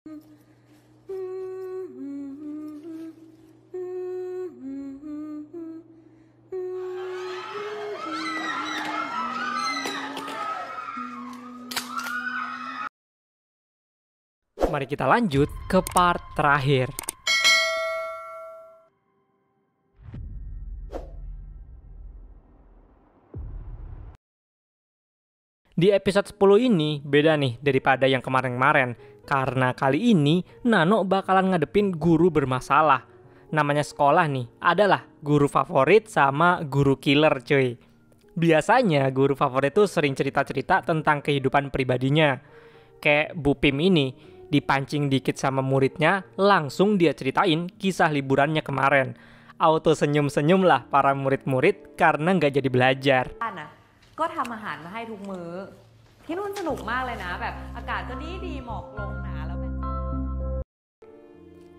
Mari kita lanjut ke part terakhir. Di episode 10 ini beda nih daripada yang kemarin-kemarin. Karena kali ini Nano bakalan ngadepin guru bermasalah. Namanya sekolah nih, adalah guru favorit sama guru killer cuy. Biasanya guru favorit tuh sering cerita-cerita tentang kehidupan pribadinya. Kayak Bu Pim ini, dipancing dikit sama muridnya, langsung dia ceritain kisah liburannya kemarin. Auto senyum-senyum lah para murid-murid karena nggak jadi belajar. ก็ทำอาหารมาให้ทุกมื้อที่นู่นสนุกมากเลยนะแบบอากาศก็ดีหมอกลงหนาแล้วแบบ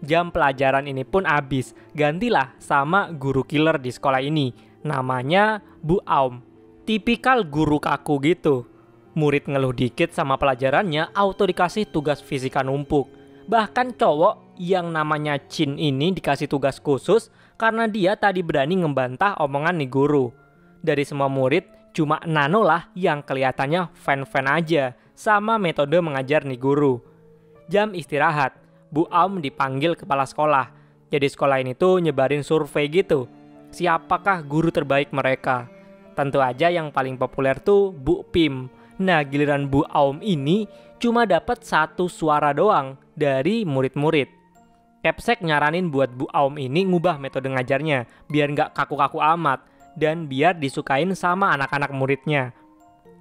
Jam pelajaran ini pun habis, gantilah sama guru killer di sekolah ini. Namanya Bu Aum. Tipikal guru kaku gitu. Murid ngeluh dikit sama pelajarannya, auto dikasih tugas fisika numpuk. Bahkan cowok yang namanya Chin ini dikasih tugas khusus karena dia tadi berani ngebantah omongan nih guru. Dari semua murid, cuma Nano lah yang kelihatannya fan-fan aja sama metode mengajar nih guru. Jam istirahat, Bu Aum dipanggil kepala sekolah. Jadi sekolah ini tuh nyebarin survei gitu. Siapakah guru terbaik mereka? Tentu aja yang paling populer tuh Bu Pim. Nah, giliran Bu Aum ini cuma dapat 1 suara doang dari murid-murid. Kepsek nyaranin buat Bu Aum ini ngubah metode ngajarnya biar nggak kaku-kaku amat dan biar disukain sama anak-anak muridnya.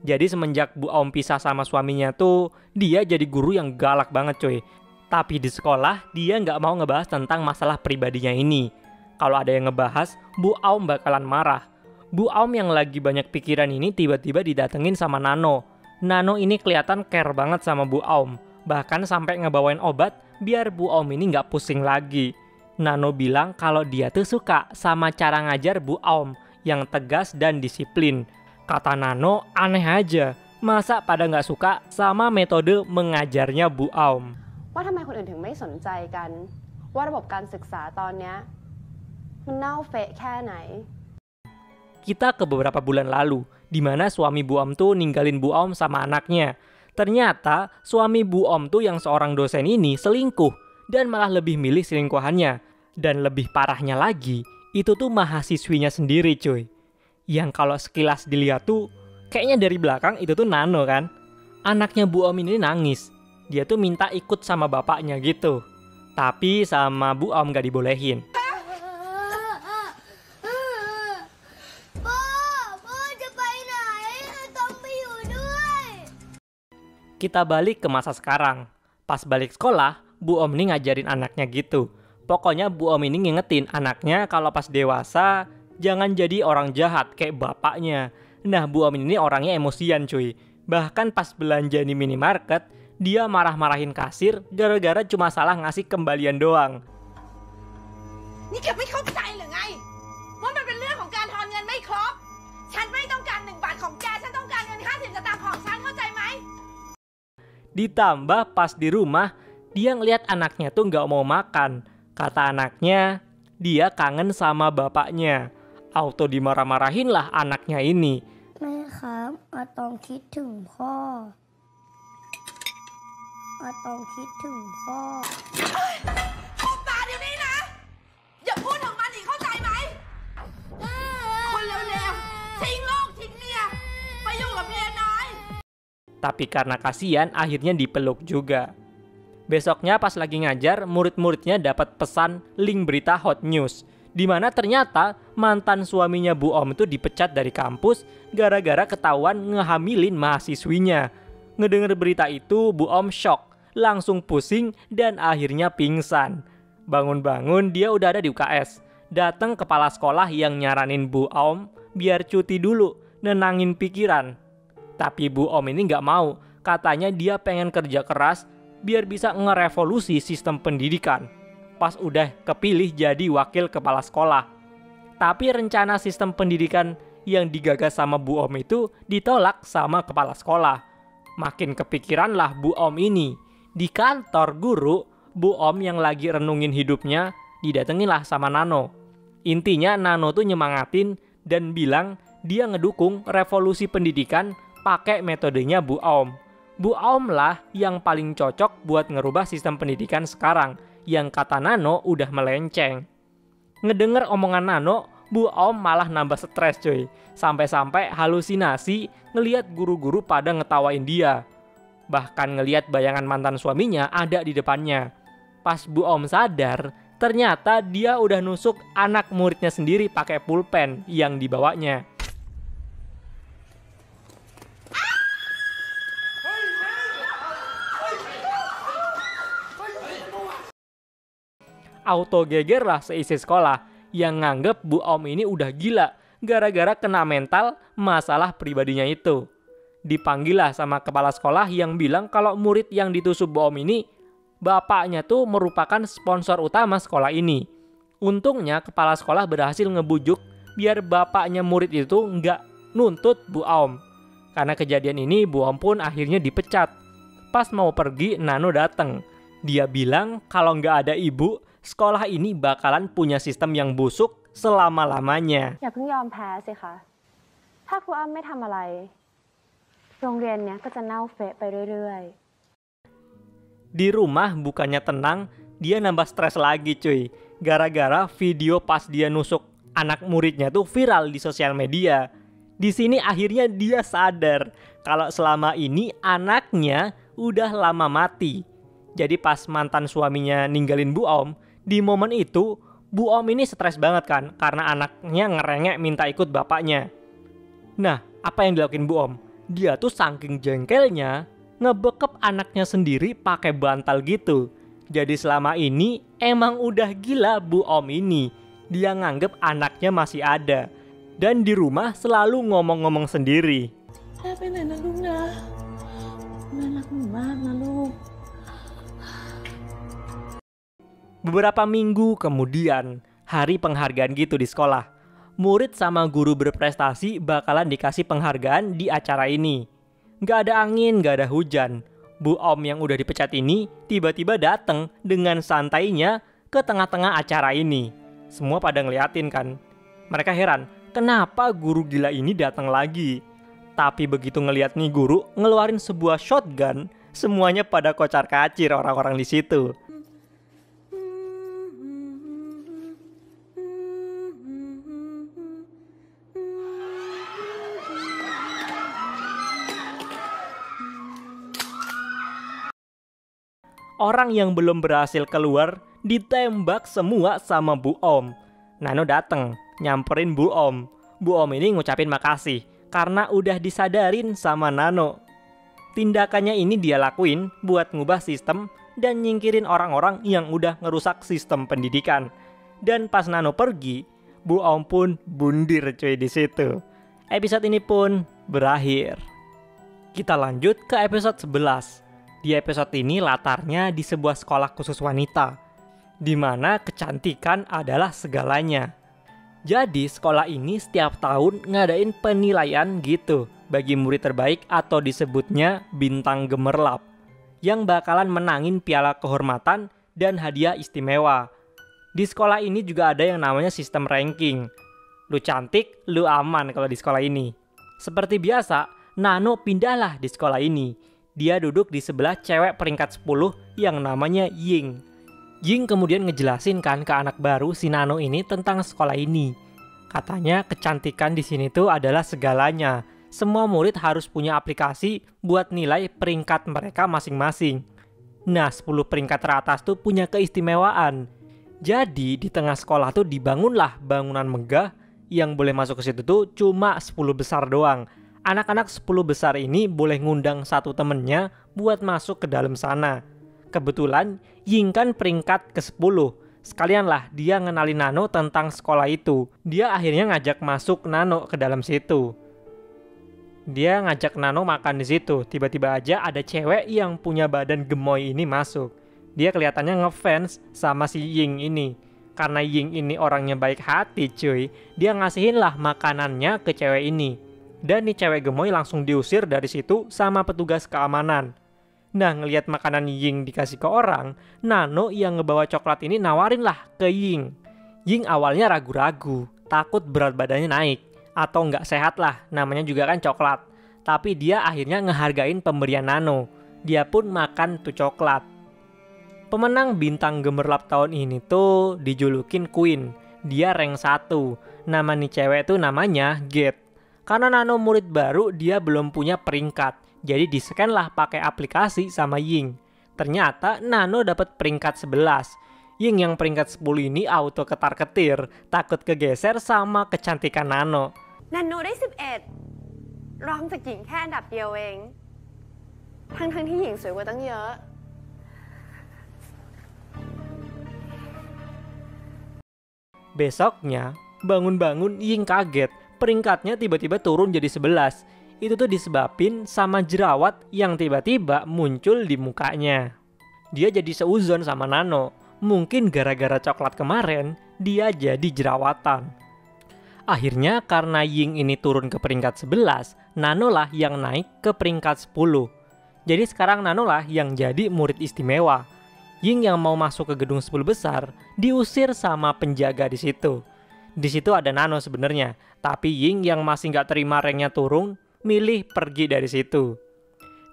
Jadi semenjak Bu Aum pisah sama suaminya tuh, dia jadi guru yang galak banget cuy. Tapi di sekolah dia nggak mau ngebahas tentang masalah pribadinya ini. Kalau ada yang ngebahas, Bu Aum bakalan marah. Bu Aum yang lagi banyak pikiran ini tiba-tiba didatengin sama Nano. Nano ini kelihatan care banget sama Bu Aum. Bahkan sampai ngebawain obat biar Bu Aum ini nggak pusing lagi. Nano bilang kalau dia tuh suka sama cara ngajar Bu Aum yang tegas dan disiplin. Kata Nano, aneh aja. Masa pada nggak suka sama metode mengajarnya Bu Aum? ว่าทำไมคนอื่นถึงไม่สนใจกันว่าระบบการศึกษาตอนนี้มันเน่าเฟะแค่ไหน Kita ke beberapa bulan lalu, di mana suami Bu Aum tuh ninggalin Bu Aum sama anaknya. Ternyata suami Bu Aum tuh yang seorang dosen ini selingkuh dan malah lebih milih selingkuhannya. Dan lebih parahnya lagi, itu tuh mahasiswinya sendiri cuy. Yang kalau sekilas dilihat tuh, kayaknya dari belakang itu tuh Nano kan. Anaknya Bu Aum ini nangis. Dia tuh minta ikut sama bapaknya gitu. Tapi sama Bu Aum gak dibolehin. Kita balik ke masa sekarang. Pas balik sekolah, Bu Aum ini ngajarin anaknya gitu. Pokoknya Bu Aum ini ngingetin anaknya kalau pas dewasa, jangan jadi orang jahat kayak bapaknya. Nah, Bu Aum ini orangnya emosian cuy. Bahkan pas belanja di minimarket, dia marah-marahin kasir gara-gara cuma salah ngasih kembalian doang. นี่แกไม่เข้าใจหรือไงว่ามันเป็นเรื่องของการทอนเงินไม่ครบฉันไม่ต้องการ1 บาทของแกฉันต้องการเงิน50 สตางค์ของฉันเข้าใจไหม Ditambah pas di rumah, dia ngeliat anaknya tuh nggak mau makan. Kata anaknya, dia kangen sama bapaknya. Auto dimarah-marahin lah anaknya ini. แม่ครับอาตองคิดถึงพ่ออาตองคิดถึงพ่อ หุบปากเดี๋ยวนี้นะอย่าพูดถึงมันอีกเข้าใจไหมคนเร็วๆทิ้งลูกทิ้งเมียไปอยู่กับเมียน้อย Tapi karena kasihan, akhirnya dipeluk juga. Besoknya pas lagi ngajar, murid-muridnya dapat pesan link berita hot news. Di mana ternyata mantan suaminya Bu Aum itu dipecat dari kampus gara-gara ketahuan ngehamilin mahasiswinya. Ngedenger berita itu, Bu Aum shock, langsung pusing dan akhirnya pingsan. Bangun-bangun dia udah ada di UKS. Datang kepala sekolah yang nyaranin Bu Aum biar cuti dulu, nenangin pikiran. Tapi Bu Aum ini nggak mau, katanya dia pengen kerja keras biar bisa ngerevolusi sistem pendidikan. Pas udah kepilih jadi wakil kepala sekolah. Tapi rencana sistem pendidikan yang digagas sama Bu Aum itu ditolak sama kepala sekolah. Makin kepikiran lah Bu Aum ini. Di kantor guru, Bu Om yang lagi renungin hidupnya didatengilah sama Nano. Intinya Nano tuh nyemangatin dan bilang dia ngedukung revolusi pendidikan pakai metodenya Bu Om. Bu Om lah yang paling cocok buat ngerubah sistem pendidikan sekarang yang kata Nano udah melenceng. Ngedenger omongan Nano, Bu Om malah nambah stres cuy. Sampai-sampai halusinasi ngeliat guru-guru pada ngetawain dia. Bahkan ngeliat bayangan mantan suaminya ada di depannya. Pas Bu Om sadar, ternyata dia udah nusuk anak muridnya sendiri pakai pulpen yang dibawanya. Auto geger lah seisi sekolah yang nganggep Bu Om ini udah gila gara-gara kena mental masalah pribadinya itu. Dipanggil lah sama kepala sekolah yang bilang kalau murid yang ditusuk Bu Om ini bapaknya tuh merupakan sponsor utama sekolah ini. Untungnya kepala sekolah berhasil ngebujuk biar bapaknya murid itu nggak nuntut Bu Om. Karena kejadian ini Bu Om pun akhirnya dipecat. Pas mau pergi Nano dateng. Dia bilang kalau nggak ada ibu, sekolah ini bakalan punya sistem yang busuk selama-lamanya. อย่าเพิ่งยอมแพ้สิคะ ถ้าครูอ้ำไม่ทำอะไร โรงเรียนเนี้ยก็จะเน่าเฟะไปเรื่อยๆ Di rumah bukannya tenang, dia nambah stres lagi cuy. Gara-gara video pas dia nusuk anak muridnya tuh viral di sosial media. Di sini akhirnya dia sadar kalau selama ini anaknya udah lama mati. Jadi pas mantan suaminya ninggalin Bu Om, di momen itu Bu Om ini stres banget kan karena anaknya ngerengek minta ikut bapaknya. Nah, apa yang dilakuin Bu Om? Dia tuh saking jengkelnya ngebekep anaknya sendiri pakai bantal gitu. Jadi selama ini emang udah gila Bu Om ini. Dia nganggep anaknya masih ada. Dan di rumah selalu ngomong-ngomong sendiri. แม่ไปไหนนะลูกนะแม่รักหนูมากนะลูก Beberapa minggu kemudian, hari penghargaan gitu di sekolah. Murid sama guru berprestasi bakalan dikasih penghargaan di acara ini. Gak ada angin, gak ada hujan. Bu Om yang udah dipecat ini tiba-tiba datang dengan santainya ke tengah-tengah acara ini. Semua pada ngeliatin kan. Mereka heran, kenapa guru gila ini datang lagi? Tapi begitu ngeliat nih guru ngeluarin sebuah shotgun, semuanya pada kocar-kacir orang-orang di situ. Orang yang belum berhasil keluar ditembak semua sama Bu Om. Nano dateng, nyamperin Bu Om. Bu Om ini ngucapin makasih karena udah disadarin sama Nano. Tindakannya ini dia lakuin buat ngubah sistem dan nyingkirin orang-orang yang udah ngerusak sistem pendidikan. Dan pas Nano pergi, Bu Om pun bundir cuy di situ. Episode ini pun berakhir. Kita lanjut ke episode 11. Di episode ini latarnya di sebuah sekolah khusus wanita, di mana kecantikan adalah segalanya. Jadi sekolah ini setiap tahun ngadain penilaian gitu bagi murid terbaik atau disebutnya bintang gemerlap, yang bakalan menangin piala kehormatan dan hadiah istimewa. Di sekolah ini juga ada yang namanya sistem ranking. Lu cantik, lu aman kalau di sekolah ini. Seperti biasa, Nano pindahlah di sekolah ini. Dia duduk di sebelah cewek peringkat 10 yang namanya Ying. Ying kemudian ngejelasin kan ke anak baru si Nano ini tentang sekolah ini. Katanya kecantikan di sini tuh adalah segalanya. Semua murid harus punya aplikasi buat nilai peringkat mereka masing-masing. Nah, 10 peringkat teratas tuh punya keistimewaan. Jadi di tengah sekolah tuh dibangunlah bangunan megah yang boleh masuk ke situ tuh cuma 10 besar doang. Anak-anak 10 besar ini boleh ngundang satu temennya buat masuk ke dalam sana. Kebetulan Ying kan peringkat ke-10. Sekalianlah dia ngenalin Nano tentang sekolah itu. Dia akhirnya ngajak masuk Nano ke dalam situ. Dia ngajak Nano makan di situ. Tiba-tiba aja ada cewek yang punya badan gemoy ini masuk. Dia kelihatannya ngefans sama si Ying ini. Karena Ying ini orangnya baik hati cuy. Dia ngasihin lah makanannya ke cewek ini. Dan nih cewek gemoy langsung diusir dari situ sama petugas keamanan. Nah, ngelihat makanan Ying dikasih ke orang, Nano yang ngebawa coklat ini nawarin lah ke Ying. Ying awalnya ragu-ragu, takut berat badannya naik, atau nggak sehat lah, namanya juga kan coklat. Tapi dia akhirnya ngehargain pemberian Nano. Dia pun makan tuh coklat. Pemenang bintang gemerlap tahun ini tuh dijulukin Queen. Dia rank 1. Nama nih cewek tuh namanya Get. Karena Nano murid baru, dia belum punya peringkat. Jadi di-scan lah pakai aplikasi sama Ying. Ternyata Nano dapat peringkat 11. Ying yang peringkat 10 ini auto ketar-ketir, takut kegeser sama kecantikan Nano. นันโนได้11รองจากหญิงแค่อันดับเดียวเองทั้งที่หญิงสวยกว่าตั้งเยอะ Besoknya, bangun-bangun Ying kaget, peringkatnya tiba-tiba turun jadi 11. Itu tuh disebabin sama jerawat yang tiba-tiba muncul di mukanya. Dia jadi seuzon sama Nano. Mungkin gara-gara coklat kemarin, dia jadi jerawatan. Akhirnya karena Ying ini turun ke peringkat 11, Nano lah yang naik ke peringkat 10. Jadi sekarang Nano lah yang jadi murid istimewa. Ying yang mau masuk ke gedung 10 besar, diusir sama penjaga di situ. Di situ ada Nano sebenarnya, tapi Ying yang masih nggak terima ranknya turun, milih pergi dari situ.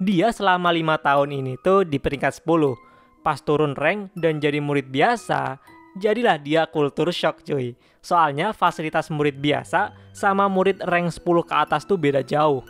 Dia selama 5 tahun ini tuh di peringkat 10. Pas turun rank dan jadi murid biasa, jadilah dia kultur shock cuy. Soalnya fasilitas murid biasa sama murid rank 10 ke atas tuh beda jauh.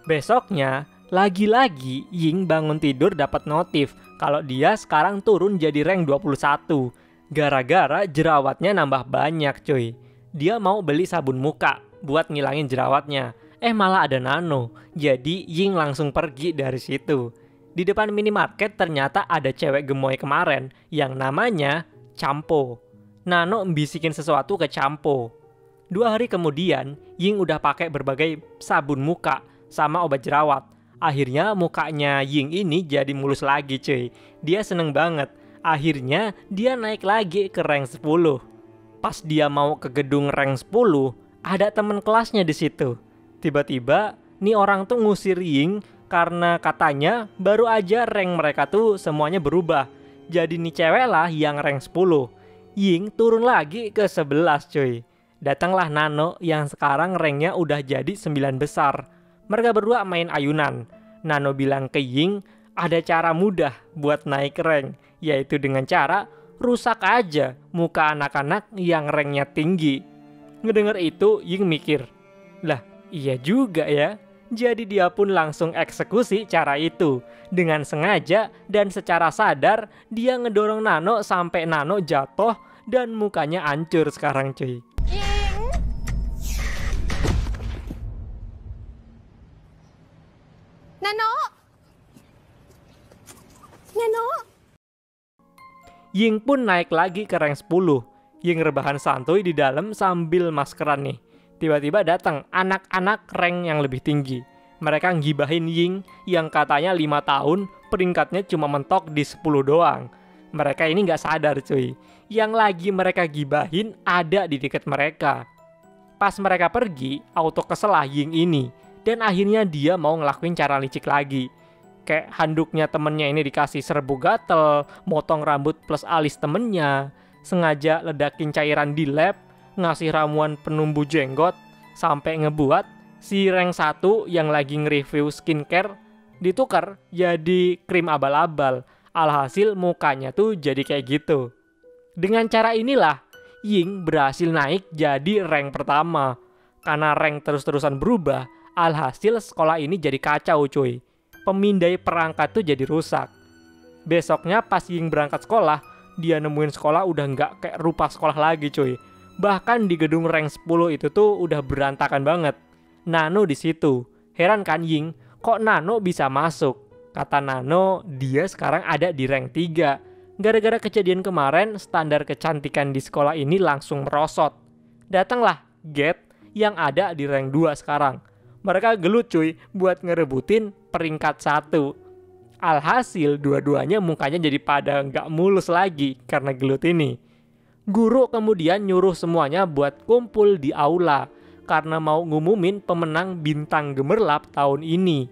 Besoknya, lagi-lagi Ying bangun tidur dapat notif kalau dia sekarang turun jadi rank 21. Gara-gara jerawatnya nambah banyak cuy. Dia mau beli sabun muka buat ngilangin jerawatnya. Malah ada Nano. Jadi Ying langsung pergi dari situ. Di depan minimarket ternyata ada cewek gemoy kemarin yang namanya Campo. Nano bisikin sesuatu ke Campo. 2 hari kemudian, Ying udah pakai berbagai sabun muka sama obat jerawat. Akhirnya mukanya Ying ini jadi mulus lagi cuy. Dia seneng banget. Akhirnya dia naik lagi ke rank 10. Pas dia mau ke gedung rank 10, ada temen kelasnya di situ. Tiba-tiba, nih orang tuh ngusir Ying karena katanya baru aja rank mereka tuh semuanya berubah. Jadi nih cewek lah yang rank 10. Ying turun lagi ke 11 cuy. Datanglah Nano yang sekarang ranknya udah jadi 9 besar. Mereka berdua main ayunan. Nano bilang ke Ying ada cara mudah buat naik rank, yaitu dengan cara rusak aja muka anak-anak yang ranknya tinggi. Ngedenger itu Ying mikir, lah iya juga ya. Jadi dia pun langsung eksekusi cara itu. Dengan sengaja dan secara sadar, dia ngedorong Nano sampai Nano jatuh dan mukanya hancur sekarang cuy. Nano! Nano! Ying pun naik lagi ke rank 10. Ying rebahan santuy di dalam sambil maskeran nih. Tiba-tiba datang anak-anak rank yang lebih tinggi. Mereka ngibahin Ying yang katanya 5 tahun peringkatnya cuma mentok di 10 doang. Mereka ini nggak sadar cuy. Yang lagi mereka gibahin ada di dekat mereka. Pas mereka pergi, auto keselah Ying ini. Dan akhirnya dia mau ngelakuin cara licik lagi. Kayak handuknya temennya ini dikasih serbuk gatel, motong rambut plus alis temennya, sengaja ledakin cairan di lab, ngasih ramuan penumbuh jenggot, sampai ngebuat si rank 1 yang lagi nge-review skincare ditukar jadi krim abal-abal. Alhasil mukanya tuh jadi kayak gitu. Dengan cara inilah Ying berhasil naik jadi rank pertama. Karena rank terus-terusan berubah, alhasil sekolah ini jadi kacau cuy. Pemindai perangkat tuh jadi rusak. Besoknya pas Ying berangkat sekolah, dia nemuin sekolah udah nggak kayak rupa sekolah lagi cuy. Bahkan di gedung rank 10 itu tuh udah berantakan banget. Nano di situ. Heran kan Ying, kok Nano bisa masuk? Kata Nano, dia sekarang ada di rank 3. Gara-gara kejadian kemarin, standar kecantikan di sekolah ini langsung merosot. Datanglah Get yang ada di rank 2 sekarang. Mereka gelut cuy buat ngerebutin peringkat 1. Alhasil dua-duanya mukanya jadi pada nggak mulus lagi karena gelut ini. Guru kemudian nyuruh semuanya buat kumpul di aula karena mau ngumumin pemenang bintang gemerlap tahun ini.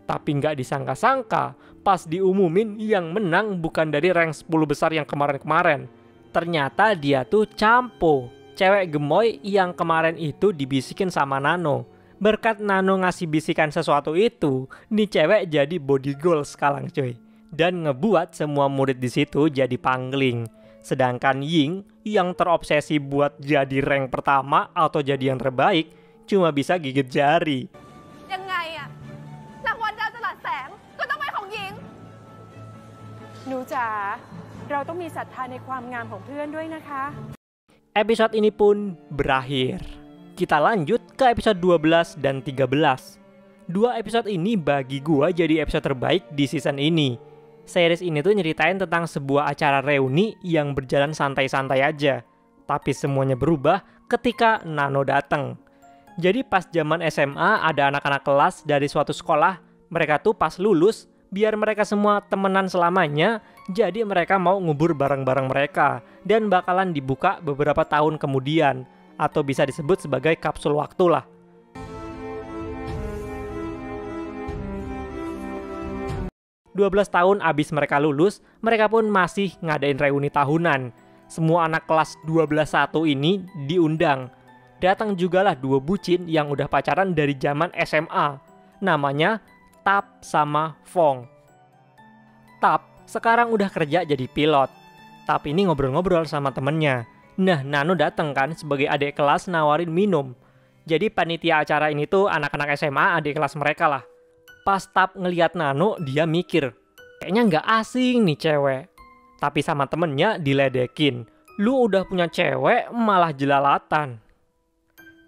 Tapi nggak disangka-sangka, Pas diumumin yang menang bukan dari rank 10 besar yang kemarin-kemarin. Ternyata dia tuh Campo, cewek gemoy yang kemarin itu dibisikin sama Nano. Berkat Nano ngasih bisikan sesuatu itu, nih cewek jadi body goal sekarang cuy. Dan ngebuat semua murid di situ jadi pangling. Sedangkan Ying yang terobsesi buat jadi rank pertama atau jadi yang terbaik cuma bisa gigit jari. ยังไงอะรางวัลดาวจรัสแสงก็ต้องเป็นของหญิง หนูจ๋าเราต้องมีศรัทธาในความงามของเพื่อนด้วยนะคะ Episode ini pun berakhir. Kita lanjut ke episode 12 dan 13. Dua episode ini bagi gua jadi episode terbaik di season ini. Series ini tuh nyeritain tentang sebuah acara reuni yang berjalan santai-santai aja. Tapi semuanya berubah ketika Nano datang. Jadi pas zaman SMA ada anak-anak kelas dari suatu sekolah, mereka tuh pas lulus, biar mereka semua temenan selamanya, jadi mereka mau ngubur barang-barang mereka dan bakalan dibuka beberapa tahun kemudian, atau bisa disebut sebagai kapsul waktu lah. ...12 tahun abis mereka lulus, mereka pun masih ngadain reuni tahunan. Semua anak kelas 12-1 ini diundang. Datang jugalah dua bucin yang udah pacaran dari zaman SMA. Namanya Tap sama Fong. Tap sekarang udah kerja jadi pilot. Tap ini ngobrol-ngobrol sama temennya. Nah, Nano datang kan sebagai adik kelas nawarin minum. Jadi panitia acara ini tuh anak-anak SMA adik kelas mereka lah. Pas Tap ngelihat Nano, dia mikir, kayaknya nggak asing nih cewek. Tapi sama temennya diledekin, lu udah punya cewek malah jelalatan.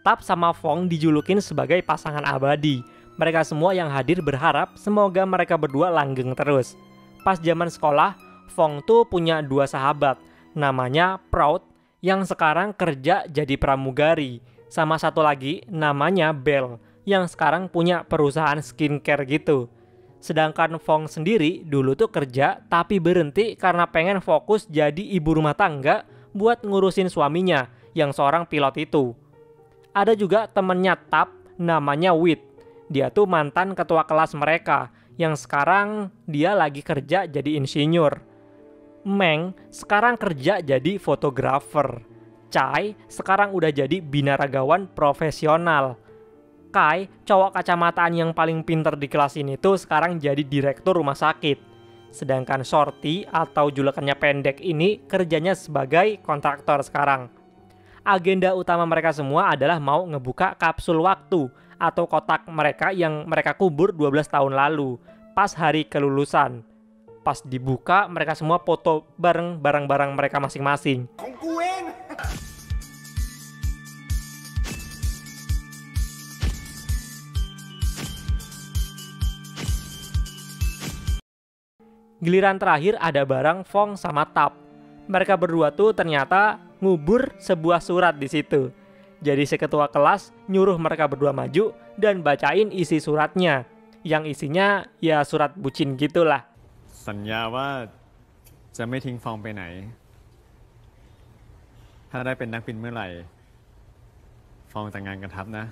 Tap sama Fong dijulukin sebagai pasangan abadi. Mereka semua yang hadir berharap semoga mereka berdua langgeng terus. Pas zaman sekolah, Fong tuh punya dua sahabat, namanya Proud yang sekarang kerja jadi pramugari, sama satu lagi namanya Belle yang sekarang punya perusahaan skincare gitu. Sedangkan Fong sendiri dulu tuh kerja tapi berhenti karena pengen fokus jadi ibu rumah tangga buat ngurusin suaminya yang seorang pilot itu. Ada juga temennya Tap namanya Wit. Dia tuh mantan ketua kelas mereka yang sekarang dia lagi kerja jadi insinyur. Meng sekarang kerja jadi fotografer. Chai sekarang udah jadi binaragawan profesional. Kai, cowok kacamataan yang paling pinter di kelas ini tuh sekarang jadi direktur rumah sakit. Sedangkan Shorty atau julukannya pendek ini kerjanya sebagai kontraktor sekarang. Agenda utama mereka semua adalah mau ngebuka kapsul waktu atau kotak mereka yang mereka kubur 12 tahun lalu pas hari kelulusan. Pas dibuka mereka semua foto bareng barang-barang mereka masing-masing. Giliran terakhir ada barang Fong sama Tap. Mereka berdua tuh ternyata ngubur sebuah surat di situ. Jadi si ketua kelas nyuruh mereka berdua maju dan bacain isi suratnya. Yang isinya ya surat bucin gitulah. สัญญาว่าจะไม่ทิ้งฟองไปไหน ถ้าได้เป็นนักบินเมื่อไหร่ ฟองแต่งงานกันทับนะ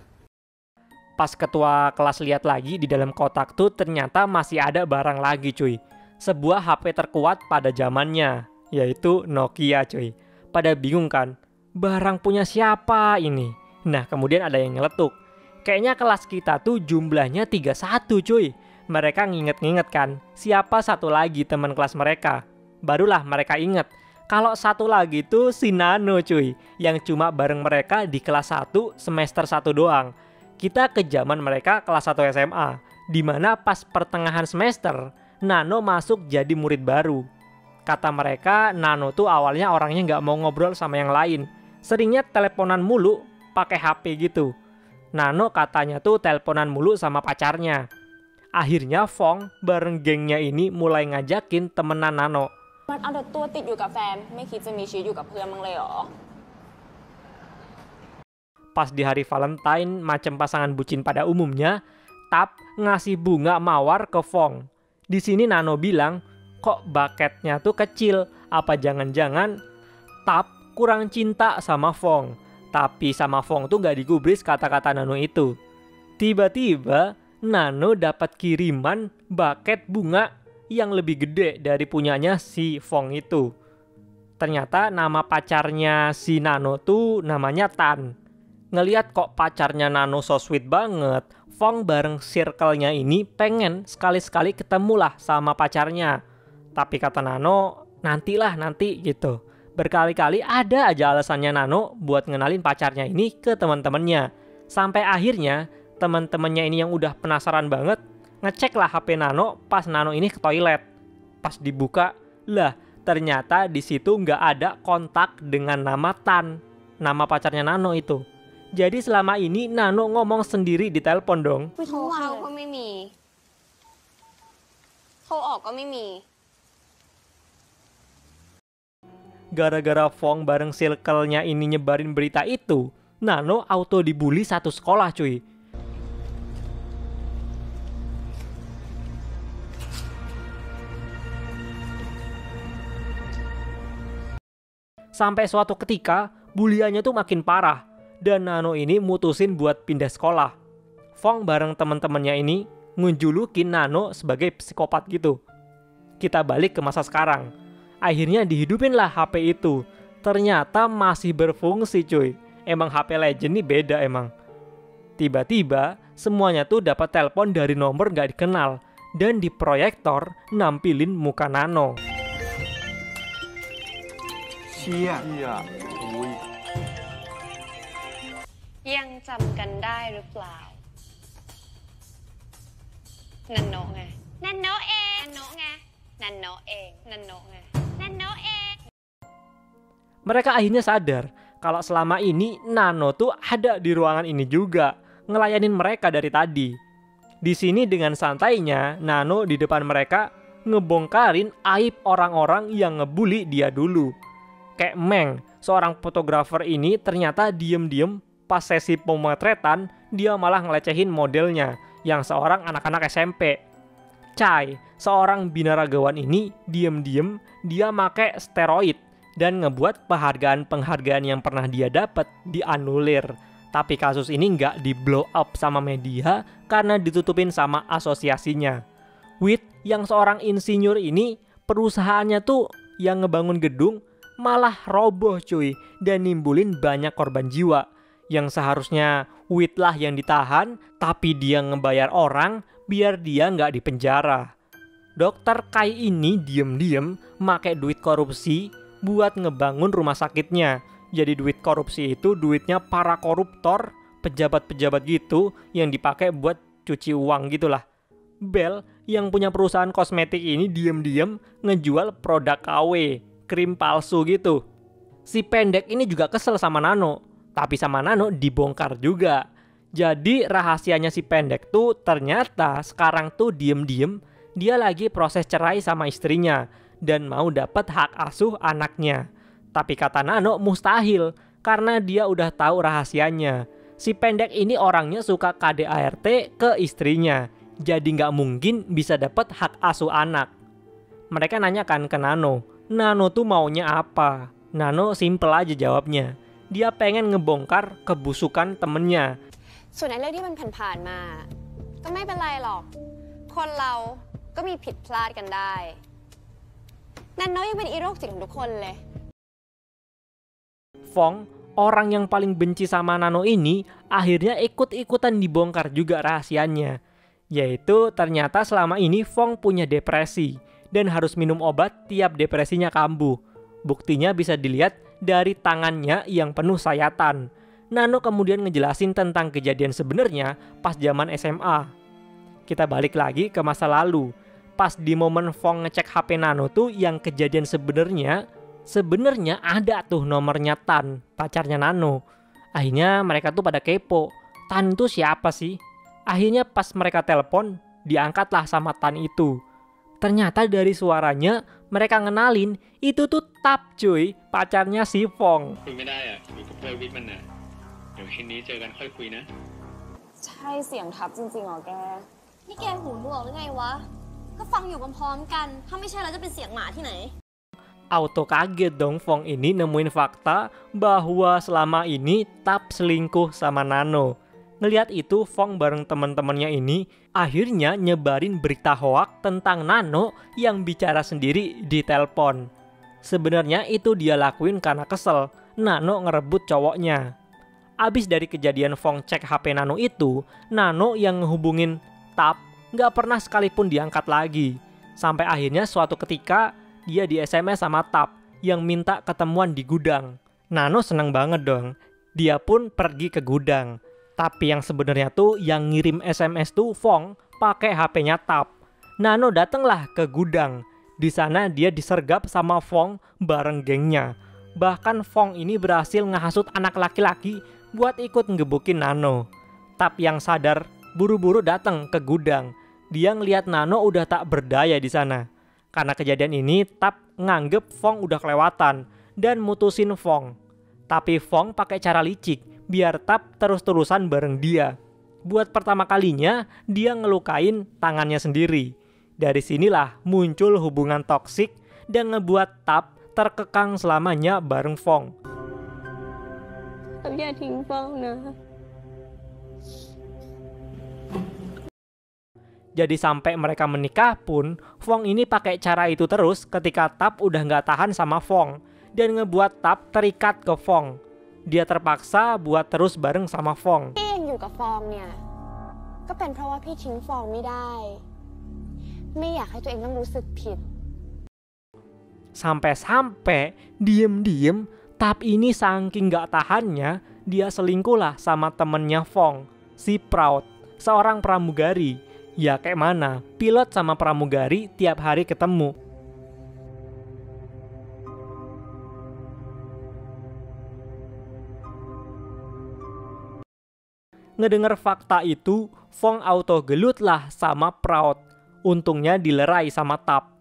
Pas ketua kelas lihat lagi di dalam kotak tuh ternyata masih ada barang lagi cuy. Sebuah HP terkuat pada zamannya, yaitu Nokia cuy. Pada bingung kan, barang punya siapa ini? Nah kemudian ada yang nyeletuk, kayaknya kelas kita tuh jumlahnya 31 cuy. Mereka nginget-nginget kan, siapa satu lagi teman kelas mereka. Barulah mereka inget, kalau satu lagi tuh si Nano cuy, yang cuma bareng mereka di kelas 1 semester 1 doang. Kita ke zaman mereka kelas 1 SMA, dimana pas pertengahan semester, Nano masuk jadi murid baru. Kata mereka, Nano tuh awalnya orangnya nggak mau ngobrol sama yang lain. Seringnya teleponan mulu, pakai HP gitu. Nano katanya tuh teleponan mulu sama pacarnya. Akhirnya Fong bareng gengnya ini mulai ngajakin temenan Nano. มันเอาแต่ตัวติดอยู่กับแฟนไม่คิดจะมีชีวิตอยู่กับเพื่อนบ้างเลยเหรอ Pas di hari Valentine macam pasangan bucin pada umumnya, Tap ngasih bunga mawar ke Fong. Di sini Nano bilang, kok baketnya tuh kecil, apa jangan-jangan Tap kurang cinta sama Fong. Tapi sama Fong tuh gak digubris kata-kata Nano itu. Tiba-tiba Nano dapat kiriman baket bunga yang lebih gede dari punyanya si Fong itu. Ternyata nama pacarnya si Nano tuh namanya Tan. Ngeliat kok pacarnya Nano so sweet banget, Fong bareng circle-nya ini pengen sekali-sekali ketemulah sama pacarnya. Tapi kata Nano, nantilah nanti gitu. Berkali-kali ada aja alasannya Nano buat ngenalin pacarnya ini ke teman-temannya. Sampai akhirnya teman-temannya ini yang udah penasaran banget ngecek lah HP Nano pas Nano ini ke toilet. Pas dibuka, lah ternyata di situ nggak ada kontak dengan nama Tan, nama pacarnya Nano itu. Jadi selama ini Nano ngomong sendiri di telepon dong. โทรเข้าก็ไม่มีโทรออกก็ไม่มี Gara-gara Fong bareng circle-nya ini nyebarin berita itu, Nano auto dibully satu sekolah cuy. Sampai suatu ketika, buliannya tuh makin parah. Dan Nano ini mutusin buat pindah sekolah. Fong bareng teman-temannya ini ngunjulukin Nano sebagai psikopat gitu. Kita balik ke masa sekarang. Akhirnya dihidupin lah HP itu. Ternyata masih berfungsi cuy. Emang HP Legend nih beda emang. Tiba-tiba semuanya tuh dapat telepon dari nomor gak dikenal. Dan di proyektor nampilin muka Nano. ยังจำกันได้หรือเปล่านันโนะไงนันโนะเองนันโนะไงนันโนะเองนันโนะไงนันโนะเอง Mereka akhirnya sadar kalau selama ini Nano tuh ada di ruangan ini juga, ngelayanin mereka dari tadi. Di sini dengan santainya Nano di depan mereka ngebongkarin aib orang-orang yang ngebully dia dulu. Kayak Meng, seorang fotografer ini ternyata diem-diem pas sesi pemotretan dia malah ngelecehin modelnya yang seorang anak-anak SMP. Chai, seorang binaragawan ini diem-diem dia make steroid dan ngebuat penghargaan-penghargaan yang pernah dia dapat dianulir. Tapi kasus ini nggak di blow up sama media karena ditutupin sama asosiasinya. Wit, yang seorang insinyur ini perusahaannya tuh yang ngebangun gedung malah roboh cuy dan nimbulin banyak korban jiwa. Yang seharusnya Wit lah yang ditahan, tapi dia ngebayar orang biar dia nggak dipenjara. Dokter Kai ini diem-diem make duit korupsi buat ngebangun rumah sakitnya. Jadi duit korupsi itu duitnya para koruptor, pejabat-pejabat gitu yang dipakai buat cuci uang gitulah. Bel yang punya perusahaan kosmetik ini diem-diem ngejual produk KW, krim palsu gitu. Si pendek ini juga kesel sama Nano. Tapi sama Nano dibongkar juga. Jadi rahasianya si pendek tuh ternyata sekarang tuh diem-diem dia lagi proses cerai sama istrinya dan mau dapat hak asuh anaknya. Tapi kata Nano mustahil karena dia udah tahu rahasianya. Si pendek ini orangnya suka KDART ke istrinya. Jadi nggak mungkin bisa dapat hak asuh anak. Mereka nanyakan ke Nano. Nano tuh maunya apa? Nano simple aja jawabnya. Dia pengen ngebongkar kebusukan temennya. ส่วนในเรื่องที่มันผ่านๆมาก็ไม่เป็นไรหรอกคนเราก็มีผิดพลาดกันได้นันโนะยังเป็นอีโรคจิตของทุกคนเลย Fong, orang yang paling benci sama Nano ini akhirnya ikut-ikutan dibongkar juga rahasianya. Yaitu ternyata selama ini Fong punya depresi dan harus minum obat tiap depresinya kambuh. Buktinya bisa dilihat dari tangannya yang penuh sayatan. Nano kemudian ngejelasin tentang kejadian sebenarnya pas zaman SMA. Kita balik lagi ke masa lalu. Pas di momen Fong ngecek HP Nano tuh yang kejadian sebenarnya ada tuh nomornya Tan, pacarnya Nano. Akhirnya mereka tuh pada kepo. Tan tuh siapa sih? Akhirnya pas mereka telepon, diangkatlah sama Tan itu. Ternyata dari suaranya mereka ngenalin itu tuh Tap cuy, pacarnya si Fong. คุยไม่ได้อ่ะอยู่กับเพื่อนวิทย์มันน่ะเดี๋ยวคืนนี้เจอกันค่อยคุยนะ ใช่เสียงทับจริงๆเหรอแก นี่แกหูหนวกหรือไงวะ ก็ฟังอยู่พร้อมๆกัน ถ้าไม่ใช่แล้วจะเป็นเสียงหมาที่ไหน Auto kaget dong Fong ini nemuin fakta bahwa selama ini Tap selingkuh sama Nano. Ngeliat itu, Fong bareng teman-temannya ini akhirnya nyebarin berita hoak tentang Nano yang bicara sendiri di telepon. Sebenarnya itu dia lakuin karena kesel Nano ngerebut cowoknya. Abis dari kejadian Fong cek HP Nano itu, Nano yang ngehubungin Tap nggak pernah sekalipun diangkat lagi. Sampai akhirnya suatu ketika dia di SMS sama Tap yang minta ketemuan di gudang. Nano seneng banget dong. Dia pun pergi ke gudang. Tapi yang sebenarnya tuh yang ngirim SMS tuh Fong pakai HP-nya Tap. Nano datenglah ke gudang. Di sana dia disergap sama Fong bareng gengnya. Bahkan Fong ini berhasil ngehasut anak laki-laki buat ikut ngegebukin Nano. Tap yang sadar buru-buru datang ke gudang. Dia ngeliat Nano udah tak berdaya di sana. Karena kejadian ini Tap nganggep Fong udah kelewatan dan mutusin Fong. Tapi Fong pakai cara licik biar Tap terus-terusan bareng dia. Buat pertama kalinya dia ngelukain tangannya sendiri. Dari sinilah muncul hubungan toksik dan ngebuat Tap terkekang selamanya bareng Fong. Jadi sampai mereka menikah pun, Fong ini pakai cara itu terus ketika Tap udah nggak tahan sama Fong dan ngebuat Tap terikat ke Fong. Dia terpaksa buat terus bareng sama Fong. ที่ยังอยู่กับฟองเนี่ยก็เป็นเพราะว่าพี่ทิ้งฟองไม่ได้ ไม่อยากให้ตัวเองต้องรู้สึกผิด Sampai-sampai diem-diem Tap ini saking nggak tahannya, dia selingkuh lah sama temennya Fong, si Proud, seorang pramugari. Ya kayak mana, pilot sama pramugari tiap hari ketemu. Ngedenger fakta itu, Fong auto gelut lah sama Proud. Untungnya dilerai sama Tap.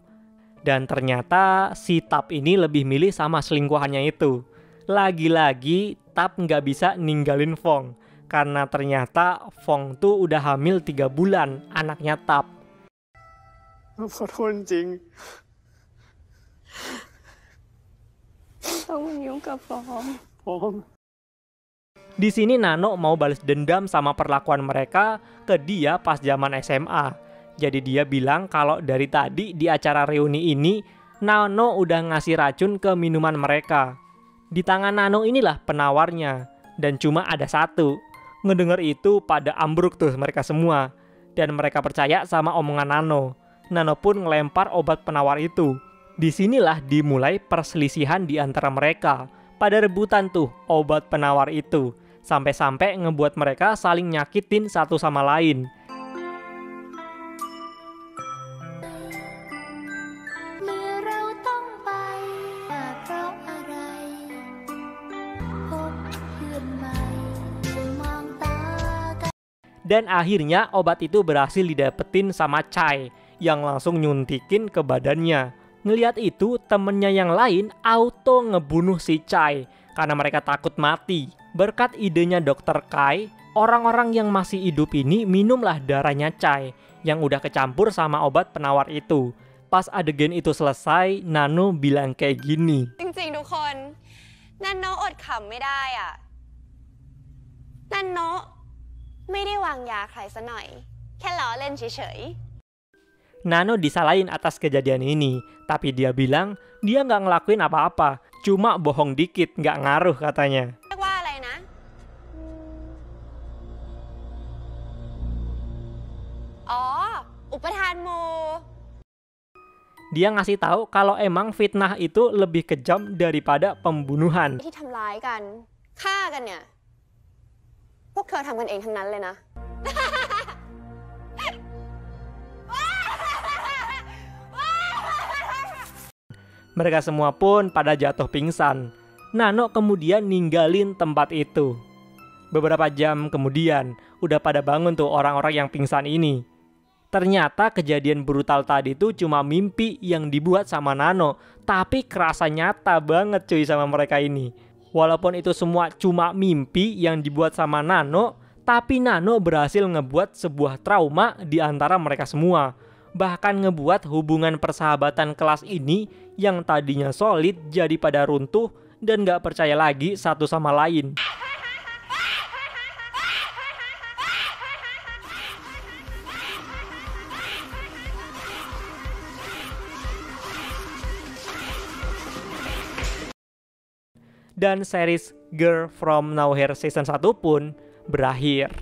Dan ternyata si Tap ini lebih milih sama selingkuhannya itu. Lagi-lagi Tap nggak bisa ninggalin Fong. Karena ternyata Fong tuh udah hamil 3 bulan, anaknya Tap. ขอโทษจริง ต้องยุ่งกับฟอง ฟอง Di sini Nano mau balas dendam sama perlakuan mereka ke dia pas zaman SMA. Jadi dia bilang kalau dari tadi di acara reuni ini, Nano udah ngasih racun ke minuman mereka. Di tangan Nano inilah penawarnya, dan cuma ada satu. Ngedenger itu pada ambruk tuh mereka semua. Dan mereka percaya sama omongan Nano. Nano pun ngelempar obat penawar itu. Disinilah dimulai perselisihan di antara mereka. Pada rebutan tuh obat penawar itu. Sampai-sampai ngebuat mereka saling nyakitin satu sama lain. Dan akhirnya obat itu berhasil didapetin sama Chai yang langsung nyuntikin ke badannya. Ngeliat itu, temennya yang lain auto ngebunuh si Chai karena mereka takut mati. Berkat idenya Dr. Kai, orang-orang yang masih hidup ini minumlah darahnya Chai yang udah kecampur sama obat penawar itu. Pas adegan itu selesai, Nano bilang kayak gini. จริงๆทุกคนนันโนอดขำไม่ได้อ่ะนันโนไม่ได้วางยาใครซะหน่อยแค่ล้อเล่นเฉยๆ Nano disalahin atas kejadian ini, tapi dia bilang dia nggak ngelakuin apa-apa, cuma bohong dikit, nggak ngaruh katanya. เรียกว่าอะไรนะอ๋ออุปทานหมู่ Dia ngasih tahu kalau emang fitnah itu lebih kejam daripada pembunuhan. ที่ทำร้ายกันฆ่ากันเนี่ยพวกเธอทำกันเองทั้งนั้นเลยนะ Mereka semua pun pada jatuh pingsan. Nano kemudian ninggalin tempat itu. Beberapa jam kemudian, udah pada bangun tuh orang-orang yang pingsan ini. Ternyata kejadian brutal tadi tuh cuma mimpi yang dibuat sama Nano, tapi kerasa nyata banget cuy sama mereka ini. Walaupun itu semua cuma mimpi yang dibuat sama Nano, tapi Nano berhasil ngebuat sebuah trauma di antara mereka semua. Bahkan ngebuat hubungan persahabatan kelas ini yang tadinya solid jadi pada runtuh dan gak percaya lagi satu sama lain. dan series Girl From Nowhere season 1 pun berakhir.